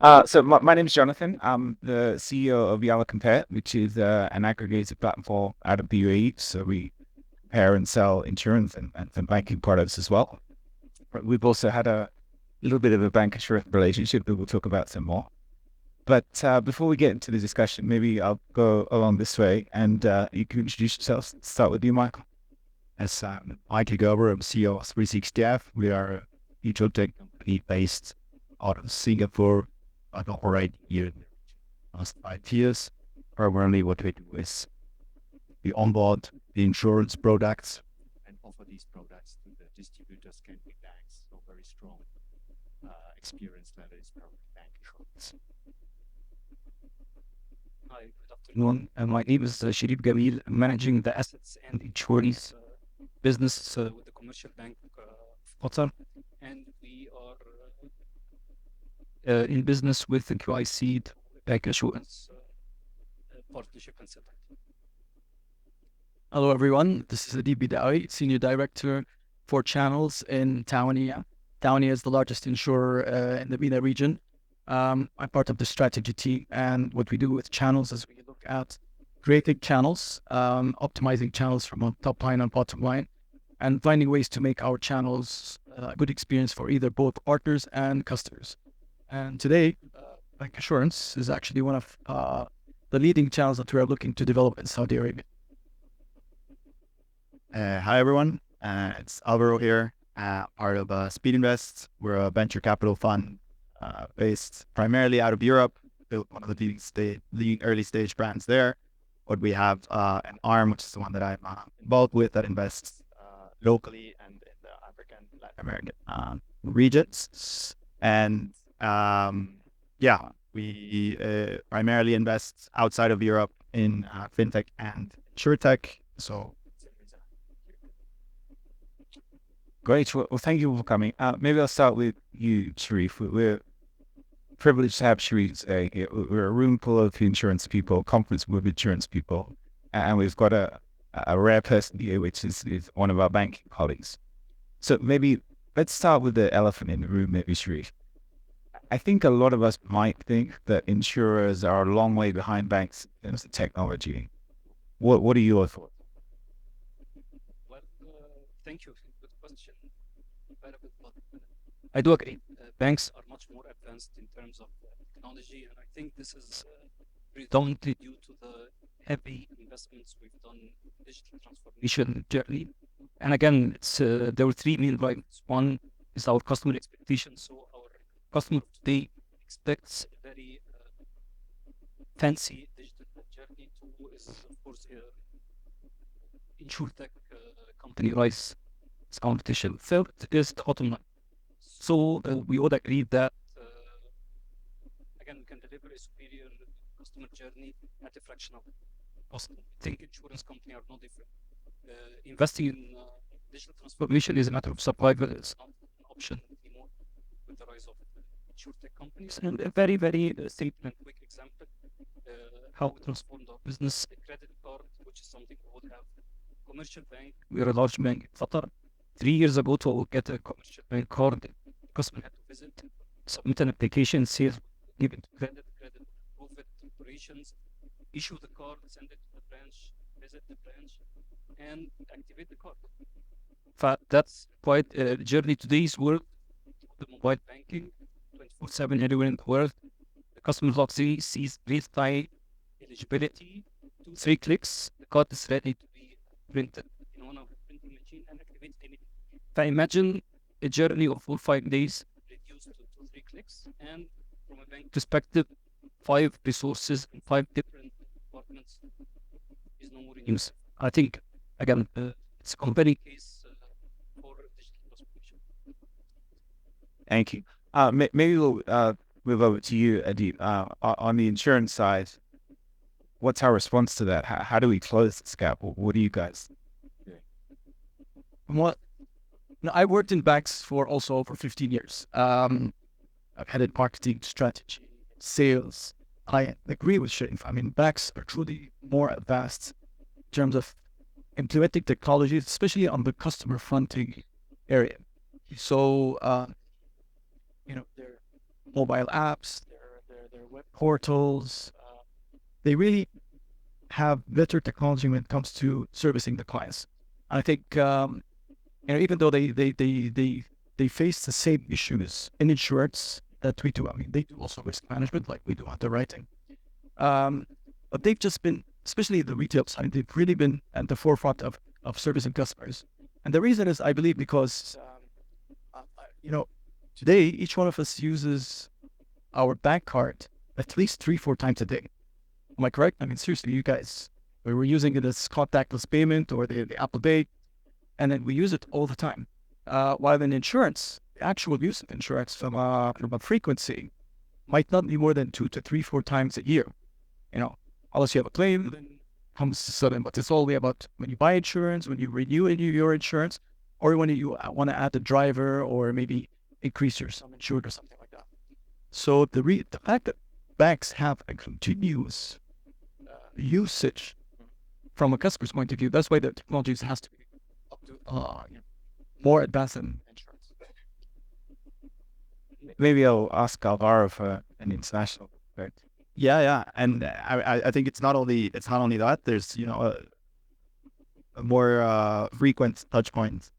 So my name is Jonathan. I'm the CEO of Yallacompare, which is an aggregator platform out of the UAE. So we compare and sell insurance and banking products as well. But we've also had a little bit of a BancAssurance relationship that we'll talk about some more. But before we get into the discussion, maybe I'll go along this way and you can introduce yourself. Start with you, Michael. As Michael Gerber, I'm CEO of 360F. We are a Insurtech company based out of Singapore and operate here in the last 5 years. Primarily what we do is we onboard the insurance products and offer these products to the distributors, can be banks, so very strong experience level is probably bank insurance. Hi, good afternoon. My name is Sherif Gamil. I'm managing the assets and insurance business with the commercial bank of Qatar. And we are in business with the QIC, BancAssurance partnership and setup. Hello, everyone. This is Adib Bidaoui, Senior Director for Channels in Tawuniya. Tawuniya is the largest insurer in the Mena region. I'm part of the strategy team, and what we do with channels is we look at creating channels, optimizing channels from a top line and bottom line, and finding ways to make our channels a good experience for either both partners and customers. And today, BancAssurance is actually one of the leading channels that we are looking to develop in Saudi Arabia. Hi, everyone. It's Alvaro here, part of Speedinvest. We're a venture capital fund based primarily out of Europe, built one of the leading early stage brands there. But we have an arm, which is the one that I'm involved with, that invests locally and in the African, Latin American regions. And we primarily invest outside of Europe in fintech and insurtech. So Great. Well, thank you for coming. Maybe I'll start with you, Sherif. We're privileged to have Sherif today. We're a room full of insurance people, conference with insurance people, and we've got a rare person here, which is one of our banking colleagues. So maybe let's start with the elephant in the room, maybe, Sherif. I think a lot of us might think that insurers are a long way behind banks in terms of technology. What are your thoughts? Well, thank you. Good question. I do agree. Banks are much more advanced in terms of technology, and I think this is predominantly due to the heavy investments we've done in digital transformation journey. And again, there were three main drivers. One is our customer expectations. So our customer today expects a very fancy digital journey. Two is, of course, Insurtech company rise competition. Third is the bottom line. So we all agree that again, we can deliver a superior customer journey at a fraction of cost. I think insurance companies are no different. Investing in digital transformation is a matter of survival. It's not an option anymore with the rise of insurtech companies. And a very, very simple and quick example, how we transformed our business. A credit card, which is something we would have. Commercial bank, we are a large bank in Qatar. 3 years ago, to get a commercial bank card, the customer had to visit, submit an application, sales, give it credit approve it, operations, issue the card, send it to the branch, visit the branch, and activate the card. That's quite a journey. Today's world, the mobile banking, 24/7 anywhere in the world. The customer logs sees real-time eligibility, 2-3 clicks, the card is ready to be printed in one of the printing machine and activated immediately. If I imagine a journey of 4-5 days reduced to 2-3 clicks, and from a bank perspective, 5 resources in 5 different departments is no more in use. I think again, it's a compelling case for digital transformation. Thank you. Maybe we'll move over to you, Adib. On the insurance side, what's our response to that? How do we close this gap? What do you guys do? I worked in banks for also over 15 years. I've headed marketing, strategy, sales. I agree with Sherif. I mean, banks are truly more advanced in terms of implementing technologies, especially on the customer fronting area. So, their mobile apps, their web portals. They really have better technology when it comes to servicing the clients. I think even though they face the same issues in insurance that we do. I mean, they do also risk management like we do underwriting. But they've just been, especially the retail side, they've really been at the forefront of servicing customers. And the reason is, I believe, because today each one of us uses our bank card at least 3-4 times a day. Am I correct? I mean, seriously, you guys, we were using it as contactless payment or the Apple Pay, and then we use it all the time. While in insurance, the actual use of insurance from a frequency might not be more than 2 to 3, 4 times a year. Unless you have a claim, then comes sudden. But it's only about when you buy insurance, when you renew your insurance, or when you want to add a driver or maybe increase your sum insured or something like that. So the fact that banks have a continuous usage from a customer's point of view, that's why the technology has to be up to more advanced than insurance. Maybe I'll ask Alvaro for an international perspective. Yeah, and I think it's not only that. There's a more frequent touch points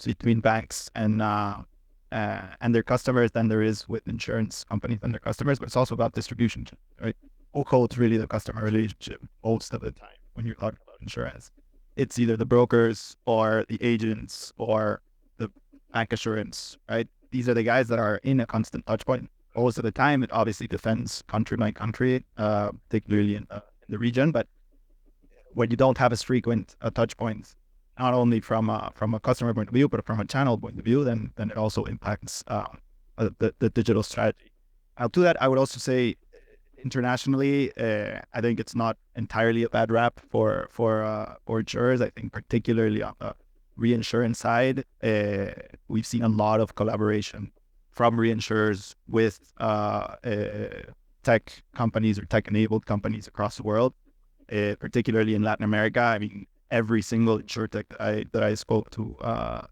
between banks and their customers than there is with insurance companies and their customers. But it's also about distribution, right? It's really the customer relationship most of the time when you're talking about insurance. It's either the brokers or the agents or the BancAssurance, right? These are the guys that are in a constant touch point. Most of the time, it obviously depends country by country, particularly in the region. But when you don't have as frequent touch points, not only from a customer point of view, but from a channel point of view, then it also impacts the digital strategy. To that, I would also say internationally, I think it's not entirely a bad rap for insurers. I think particularly on the reinsurance side, we've seen a lot of collaboration from reinsurers with tech companies or tech-enabled companies across the world, particularly in Latin America. I mean, every single Insurtech that I spoke to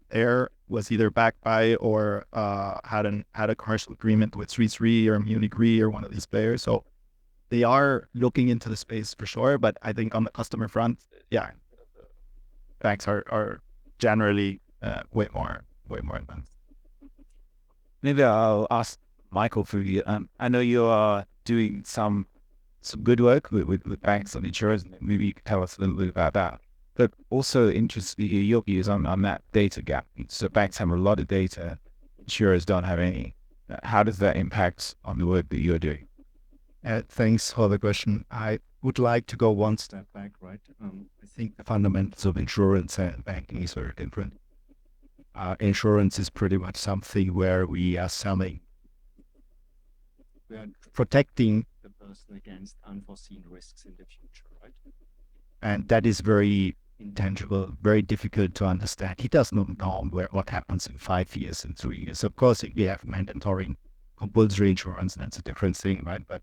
there was either backed by or had a commercial agreement with Swiss Re or Munich Re or one of these players. So they are looking into the space for sure. But I think on the customer front, banks are generally way more advanced. Maybe I'll ask Michael for you. I know you are doing some good work with banks and insurers. Maybe you could tell us a little bit about that. But also interested to hear your views on that data gap. So banks have a lot of data, insurers don't have any. How does that impact on the work that you're doing? Thanks for the question. I would like to go one step back, right? I think the fundamentals of insurance and banking is very different. Insurance is pretty much something where we are protecting the person against unforeseen risks in the future, right? And that is very intangible, very difficult to understand. He does not know what happens in 5 years and 3 years. Of course, if we have mandatory compulsory insurance, that's a different thing, right? But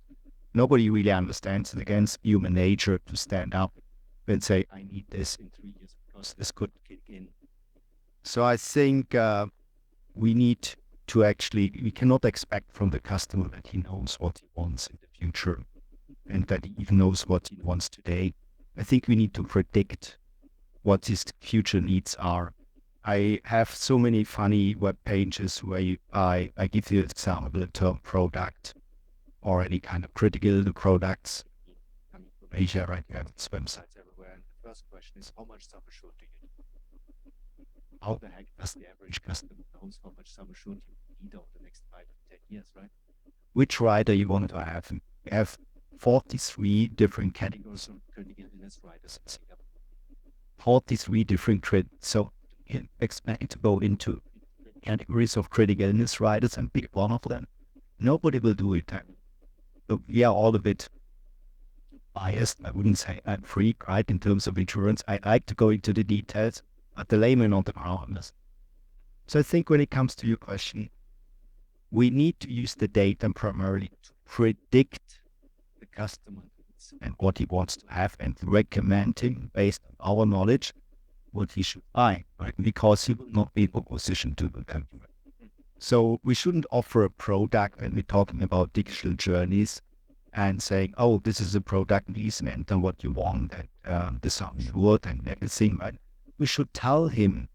nobody really understands it against human nature to stand up and say, I need this in 3 years because this could kick in. So I think we cannot expect from the customer that he knows what he wants in the future and that he even knows what he wants today. I think we need to predict what his future needs are. I have so many funny web pages where I give you an example, the term product or any kind of critical products. Coming from Asia, right? You have websites everywhere. And the first question is, how much sum assured do you need? How the heck does the average customer knows how much sum assured you need over the next 5 to 10 years, right? Which rider you want to have? We have 43 different categories of critical illness riders in Singapore. 43 different so you can expect to go into categories of critical illness riders and pick one of them. Nobody will do it. So we are all a bit biased. I wouldn't say I'm freak, right? In terms of insurance, I like to go into the details, but the layman on the ground. So I think when it comes to your question, we need to use the data primarily to predict the customer needs and what he wants to have and recommend him based on our knowledge what he should buy, right? Because he will not be in a position to do that. So we shouldn't offer a product when we're talking about digital journeys and saying, oh, this is a product, please enter what you want, and this is what and everything, right? We should tell him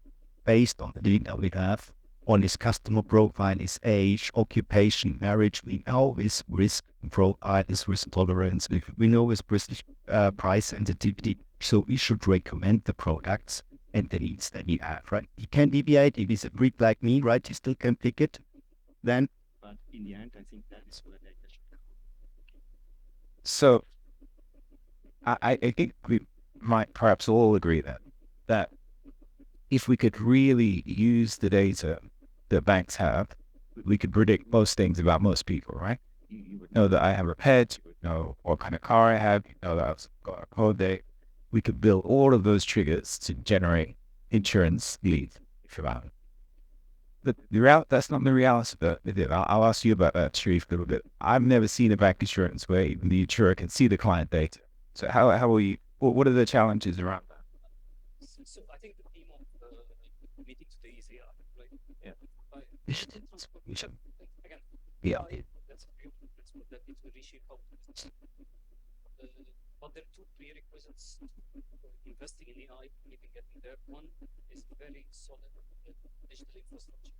based on the data we have on his customer profile, his age, occupation, marriage. We know his risk profile, his risk tolerance. We know his price sensitivity. So we should recommend the products and the needs that he have, right? He can deviate. If he's a freak like me, right, he still can pick it then. But in the end, I think that is where they should go. So I think we might perhaps all agree that if we could really use the data that banks have, we could predict most things about most people, right? You would know that I have a pet, you would know what kind of car I have, you know that I've got a holiday. We could build all of those triggers to generate insurance leads, if you like. But that's not the reality of it. I'll ask you about that, Sherif, a little bit. I've never seen a bank insurance where even the insurer can see the client data. So how will you, what are the challenges around that? So I think the theme of the meeting today is AI, right? Yeah. Digital transformation. Again, Yeah. that's a few principles that need to reshape how we business. But there are two prerequisites for investing in AI, even getting there. One is very solid digital infrastructure.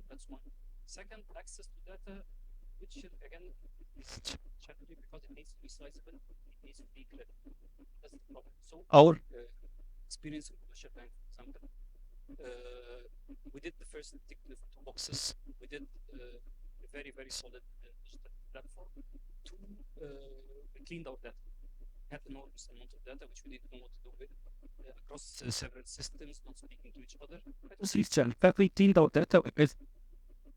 That's one. Second, access to data, which again is challenging because it needs to be sizable, it needs to be clear. That's the problem. So Our experience in commercial bank, for example, we did the first tick the two boxes. We did a very, very solid digital platform. Two, we cleaned out data. We had enormous amount of data which we didn't know what to do with across several systems, not speaking to each other. But we cleaned out data with,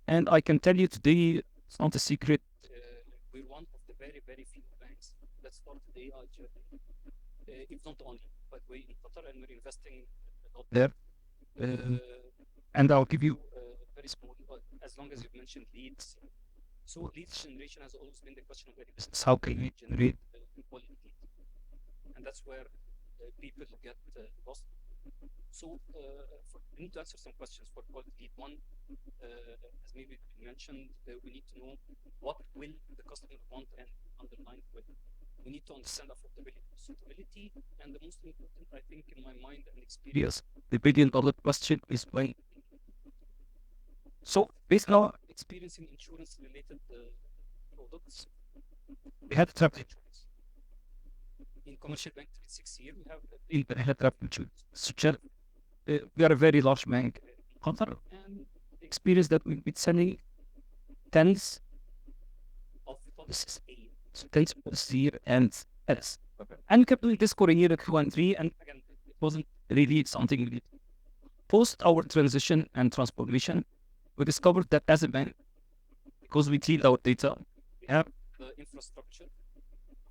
and I can tell you today, it's not a secret. We're one of the very, very few banks that started the AI journey, if not only, but we're in Qatar and we're investing a lot There. And I'll give you very small, as long as you've mentioned leads. So leads generation has always been the question of any business. how can we generate Quality leads, and that's where people get lost. So we need to answer some questions for quality lead. One, as maybe you mentioned, we need to know what will the customer want and underline with. We need to understand affordability, suitability, and the most important, I think, in my mind and experience, the $1 billion question is when. So based on our experience in insurance-related products, we had travel insurance. In commercial bank 360 years, we have We had travel insurance. So, we are a very large bank in Qatar, and the experience that we've been selling tens of policies a year. so tens of policies a year and else. And we kept doing this for a year, 2 and 3, and Again, it wasn't really something we did. Post our transition and transformation, we discovered that as a bank, because we cleaned our data, we have the infrastructure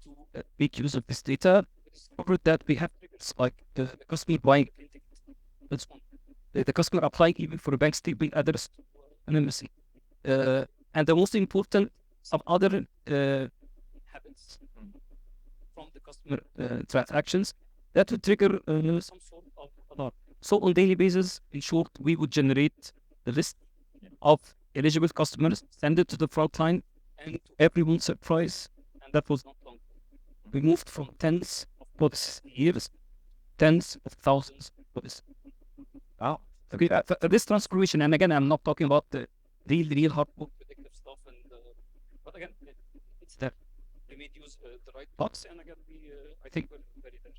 to make use of this data. We discovered that we have triggers like the customer buying, that's one. The customer applying even for a bank statement address anonymously. And the most important, some other habits from the customer transactions that would trigger some sort of alarm. So on daily basis, in short, we would generate the list of eligible customers, send it to the front line, and to everyone's surprise, and that was not long. We moved from tens of policies years, tens of thousands of policies. Wow. Okay, this transformation, and again, I'm not talking about the real hard work, Predictive stuff, and but again, it's there. We made use the right Thoughts? and again, I think we're very there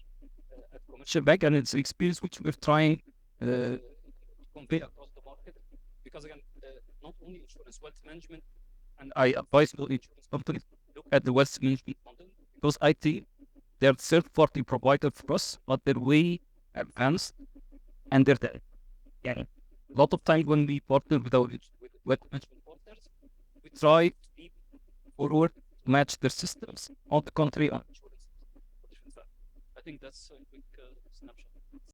at commercial Commercial bank, and it's an experience which we're trying to convey across the market, because again, not only insurance, wealth management, and I advise all insurance companies look at the wealth management model, because I think they're third-party provider for us, but they're way advanced, and they're there. Yeah. A lot of time when we partner with our wealth management partners, we try to be forward to match their systems. On the contrary, on insurance, I think that's a quick snapshot.